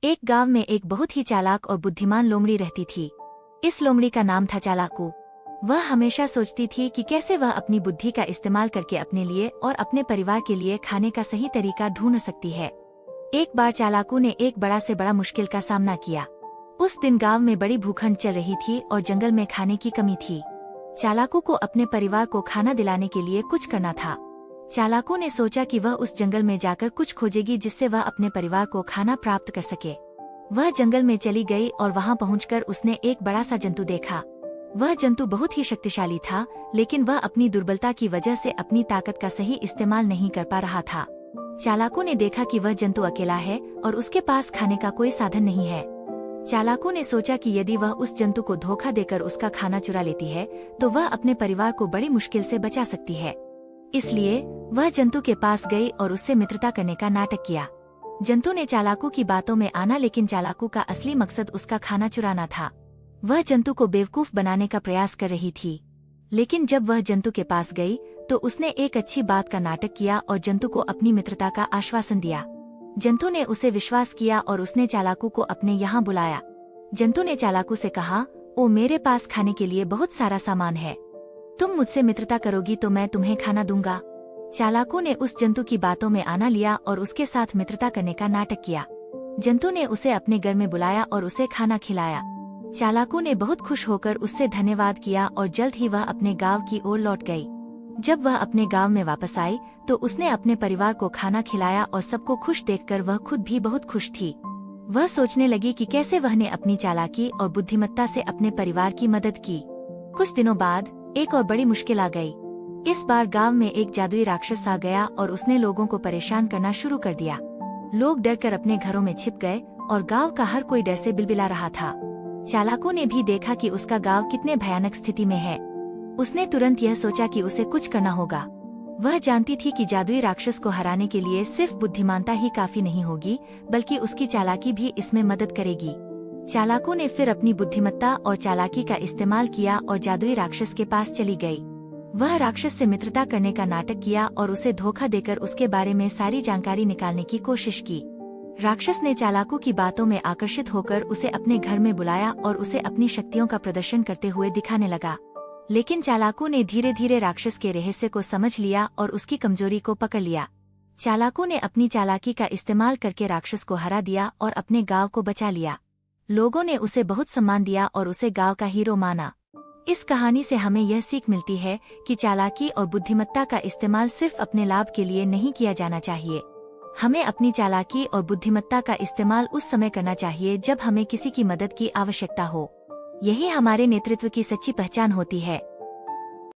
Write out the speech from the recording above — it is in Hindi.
एक गांव में एक बहुत ही चालाक और बुद्धिमान लोमड़ी रहती थी। इस लोमड़ी का नाम था चालाकू। वह हमेशा सोचती थी कि कैसे वह अपनी बुद्धि का इस्तेमाल करके अपने लिए और अपने परिवार के लिए खाने का सही तरीका ढूंढ सकती है। एक बार चालाकू ने एक बड़ा से बड़ा मुश्किल का सामना किया। उस दिन गांव में बड़ी भूखंड चल रही थी और जंगल में खाने की कमी थी। चालाकू को अपने परिवार को खाना दिलाने के लिए कुछ करना था। चालाकू ने सोचा कि वह उस जंगल में जाकर कुछ खोजेगी जिससे वह अपने परिवार को खाना प्राप्त कर सके। वह जंगल में चली गई और वहां पहुंचकर उसने एक बड़ा सा जंतु देखा। वह जंतु बहुत ही शक्तिशाली था, लेकिन वह अपनी दुर्बलता की वजह से अपनी ताकत का सही इस्तेमाल नहीं कर पा रहा था। चालाकू ने देखा कि वह जंतु अकेला है और उसके पास खाने का कोई साधन नहीं है। चालाकू ने सोचा कि यदि वह उस जंतु को धोखा देकर उसका खाना चुरा लेती है तो वह अपने परिवार को बड़ी मुश्किल से बचा सकती है। इसलिए वह जंतु के पास गई और उससे मित्रता करने का नाटक किया। जंतु ने चालाकू की बातों में आना, लेकिन चालाकू का असली मकसद उसका खाना चुराना था। वह जंतु को बेवकूफ बनाने का प्रयास कर रही थी, लेकिन जब वह जंतु के पास गई तो उसने एक अच्छी बात का नाटक किया और जंतु को अपनी मित्रता का आश्वासन दिया। जंतु ने उसे विश्वास किया और उसने चालाकू को अपने यहाँ बुलाया। जंतु ने चालाकू से कहा, ओ मेरे पास खाने के लिए बहुत सारा सामान है, तुम मुझसे मित्रता करोगी तो मैं तुम्हें खाना दूंगा। चालाकू ने उस जंतु की बातों में आना लिया और उसके साथ मित्रता करने का नाटक किया। जंतु ने उसे अपने घर में बुलाया और उसे खाना खिलाया। चालाकू ने बहुत खुश होकर उससे धन्यवाद किया और जल्द ही वह अपने गांव की ओर लौट गई। जब वह अपने गांव में वापस आई तो उसने अपने परिवार को खाना खिलाया और सबको खुश देखकर वह खुद भी बहुत खुश थी। वह सोचने लगी कि कैसे वह ने अपनी चालाकी और बुद्धिमत्ता से अपने परिवार की मदद की। कुछ दिनों बाद एक और बड़ी मुश्किल आ गई। इस बार गांव में एक जादुई राक्षस आ गया और उसने लोगों को परेशान करना शुरू कर दिया। लोग डरकर अपने घरों में छिप गए और गांव का हर कोई डर से बिलबिला रहा था। चालाकू ने भी देखा कि उसका गांव कितने भयानक स्थिति में है। उसने तुरंत यह सोचा कि उसे कुछ करना होगा। वह जानती थी कि जादुई राक्षस को हराने के लिए सिर्फ बुद्धिमानता ही काफी नहीं होगी, बल्कि उसकी चालाकी भी इसमें मदद करेगी। चालाकू ने फिर अपनी बुद्धिमत्ता और चालाकी का इस्तेमाल किया और जादुई राक्षस के पास चली गई। वह राक्षस से मित्रता करने का नाटक किया और उसे धोखा देकर उसके बारे में सारी जानकारी निकालने की कोशिश की। राक्षस ने चालाकू की बातों में आकर्षित होकर उसे अपने घर में बुलाया और उसे अपनी शक्तियों का प्रदर्शन करते हुए दिखाने लगा। लेकिन चालाकू ने धीरे धीरे राक्षस के रहस्य को समझ लिया और उसकी कमजोरी को पकड़ लिया। चालाकू ने अपनी चालाकी का इस्तेमाल करके राक्षस को हरा दिया और अपने गांव को बचा लिया। लोगों ने उसे बहुत सम्मान दिया और उसे गांव का हीरो माना। इस कहानी से हमें यह सीख मिलती है कि चालाकी और बुद्धिमत्ता का इस्तेमाल सिर्फ अपने लाभ के लिए नहीं किया जाना चाहिए। हमें अपनी चालाकी और बुद्धिमत्ता का इस्तेमाल उस समय करना चाहिए जब हमें किसी की मदद की आवश्यकता हो। यही हमारे नेतृत्व की सच्ची पहचान होती है।